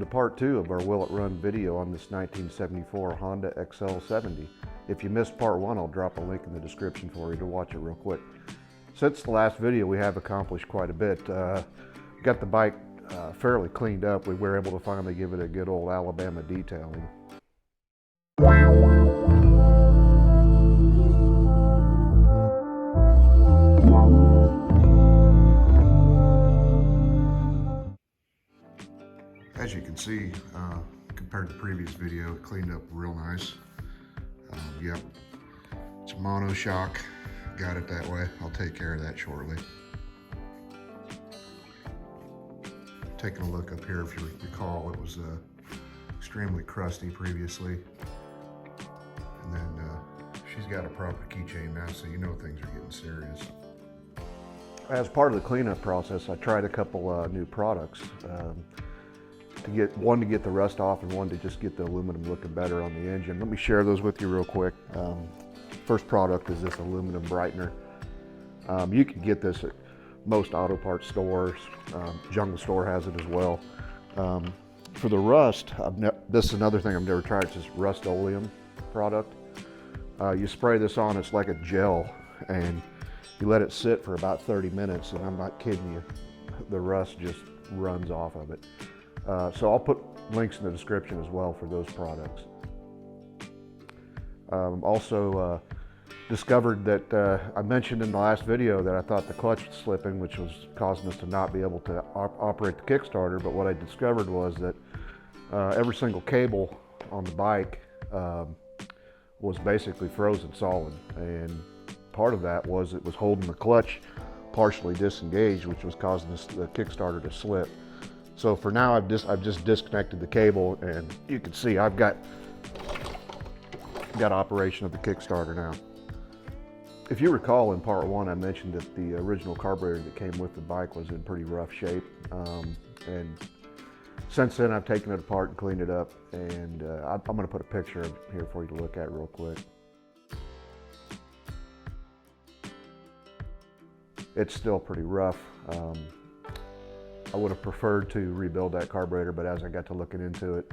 welcome to part 2 of our Will It Run video on this 1974 Honda XL70. If you missed part 1, I'll drop a link in the description for you to watch it real quick. Since the last video, we have accomplished quite a bit. Got the bike fairly cleaned up. We were able to finally give it a good old Alabama detailing. As you can see, compared to the previous video, it cleaned up real nice. Yep, it's monoshock. Got it that way. I'll take care of that shortly. Taking a look up here, if you recall, it was extremely crusty previously. And then she's got a proper keychain now, so you know things are getting serious. As part of the cleanup process, I tried a couple new products. To get the rust off and one to just get the aluminum looking better on the engine. Let me share those with you real quick. First product is this aluminum brightener. You can get this at most auto parts stores. Jungle Store has it as well. For the rust, this is another thing I've never tried. It's this Rust-Oleum product. You spray this on, it's like a gel, and you let it sit for about 30 minutes, and I'm not kidding you, the rust just runs off of it. So I'll put links in the description as well for those products. Also discovered that I mentioned in the last video that I thought the clutch was slipping, which was causing us to not be able to operate the Kickstarter, but what I discovered was that every single cable on the bike was basically frozen solid, and part of that was it was holding the clutch partially disengaged, which was causing the Kickstarter to slip. So for now, I've just disconnected the cable, and you can see I've got operation of the Kickstarter now. If you recall, in part 1, I mentioned that the original carburetor that came with the bike was in pretty rough shape, and since then I've taken it apart and cleaned it up, and I'm going to put a picture of here for you to look at real quick. It's still pretty rough. I would have preferred to rebuild that carburetor, but as I got to looking into it,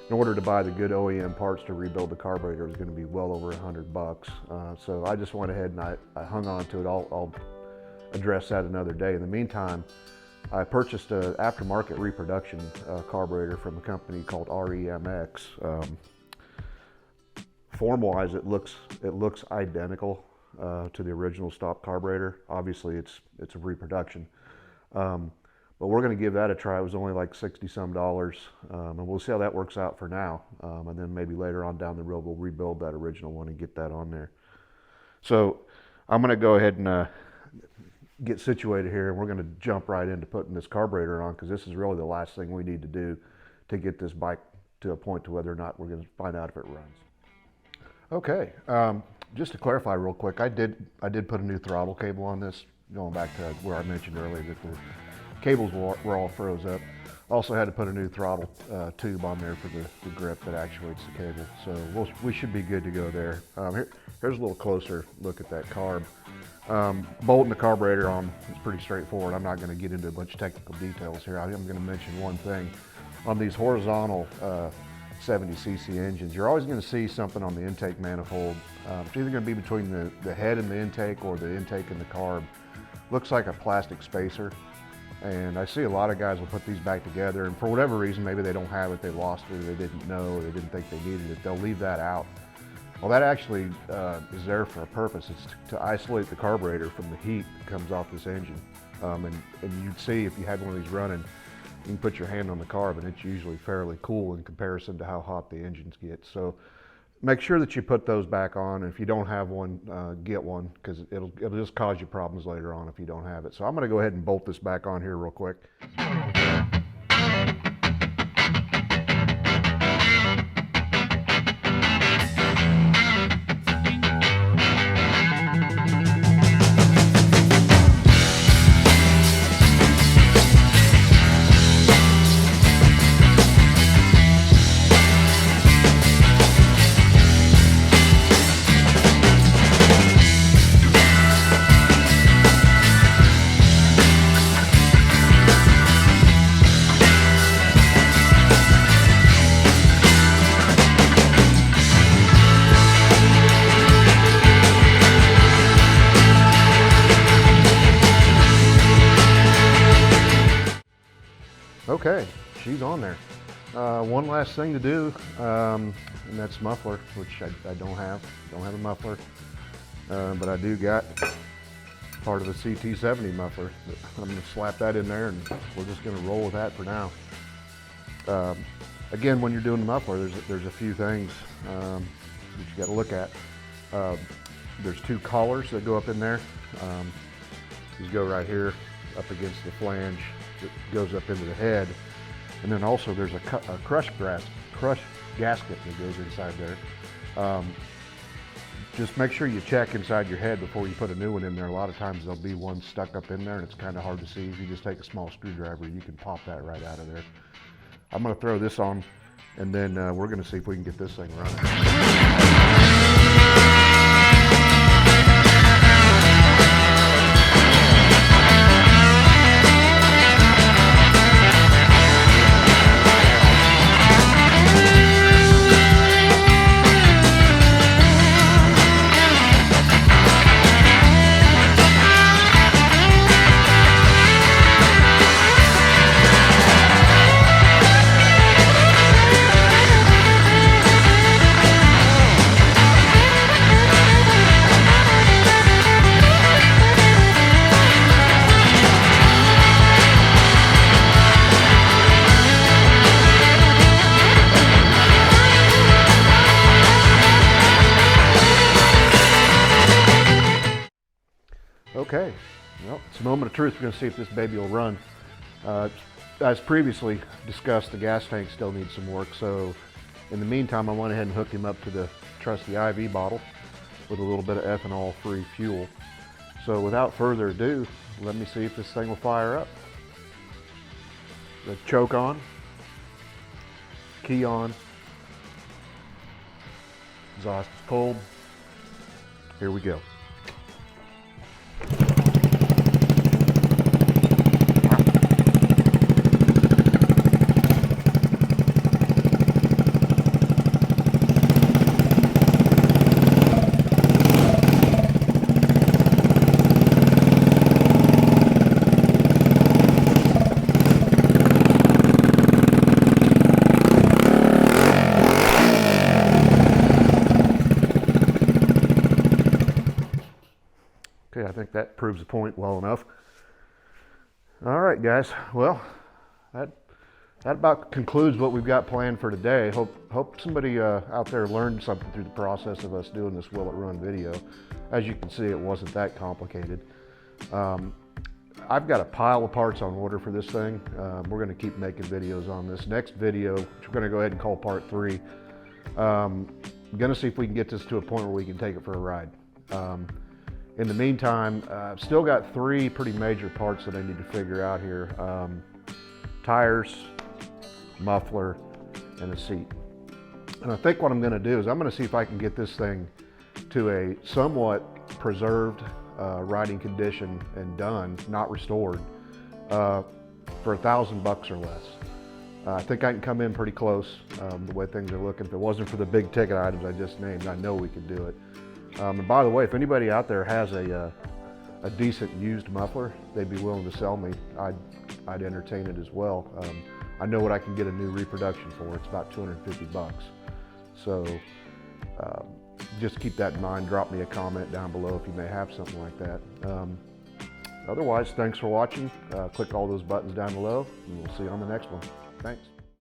in order to buy the good OEM parts to rebuild the carburetor is going to be well over $100. So I just went ahead and I hung on to it. I'll address that another day. In the meantime, I purchased an aftermarket reproduction carburetor from a company called REMX. Form-wise, it looks identical to the original stock carburetor. Obviously, it's a reproduction. But we're going to give that a try. It was only like $60-some, and we'll see how that works out for now. And then maybe later on down the road, we'll rebuild that original one and get that on there. So I'm going to go ahead and get situated here, and we're going to jump right into putting this carburetor on, because this is really the last thing we need to do to get this bike to a point to whether or not we're going to find out if it runs. Okay, just to clarify real quick, I did put a new throttle cable on this, going back to where I mentioned earlier that the cables were all froze up. Also had to put a new throttle tube on there for the grip that actuates the cable. So we should be good to go there. Here's a little closer look at that carb. Bolting the carburetor on is pretty straightforward. I'm not going to get into a bunch of technical details here. I'm going to mention one thing. On these horizontal 70cc engines, you're always going to see something on the intake manifold. It's either going to be between the head and the intake, or the intake and the carb. Looks like a plastic spacer. And I see a lot of guys will put these back together, and for whatever reason, maybe they don't have it, they lost it, or they didn't know, or they didn't think they needed it, they'll leave that out. Well, that actually is there for a purpose. It's to isolate the carburetor from the heat that comes off this engine. And you'd see, if you had one of these running, you can put your hand on the carb, and it's usually fairly cool in comparison to how hot the engines get. So make sure that you put those back on. If you don't have one, get one, because it'll just cause you problems later on if you don't have it. So I'm going to go ahead and bolt this back on here real quick. Okay, she's on there. One last thing to do, and that's muffler, which I don't have. Don't have a muffler, but I do got part of the CT70 muffler. I'm going to slap that in there, and we're just going to roll with that for now. Again, when you're doing the muffler, there's a few things that you got to look at. There's two collars that go up in there. These go right here up against the flange that goes up into the head, and then also there's a crush gasket that goes inside there. Just make sure you check inside your head before you put a new one in there. A lot of times there'll be one stuck up in there and it's kind of hard to see. If you just take a small screwdriver, you can pop that right out of there. I'm going to throw this on, and then we're going to see if we can get this thing running. Okay, well, it's a moment of truth. We're going to see if this baby will run. As previously discussed, the gas tank still needs some work, so in the meantime I went ahead and hooked him up to the trusty IV bottle with a little bit of ethanol-free fuel. So without further ado, let me see if this thing will fire up. The choke on, key on, exhaust is pulled. Here we go. Okay, I think that proves the point well enough. All right, guys. Well, that about concludes what we've got planned for today. Hope somebody out there learned something through the process of us doing this Will It Run video. As you can see, it wasn't that complicated. I've got a pile of parts on order for this thing. We're going to keep making videos on this. Next video, which we're going to go ahead and call part 3, I'm going to see if we can get this to a point where we can take it for a ride. In the meantime, I've still got 3 pretty major parts that I need to figure out here. Tires, muffler, and a seat. And I think what I'm going to do is I'm going to see if I can get this thing to a somewhat preserved riding condition and done, not restored, for $1,000 or less. I think I can come in pretty close the way things are looking. If it wasn't for the big ticket items I just named, I know we could do it. And by the way, if anybody out there has a decent used muffler they'd be willing to sell me, I'd entertain it as well. I know what I can get a new reproduction for. It's about $250. So just keep that in mind. Drop me a comment down below if you may have something like that. Otherwise, thanks for watching. Click all those buttons down below, and we'll see you on the next one. Thanks.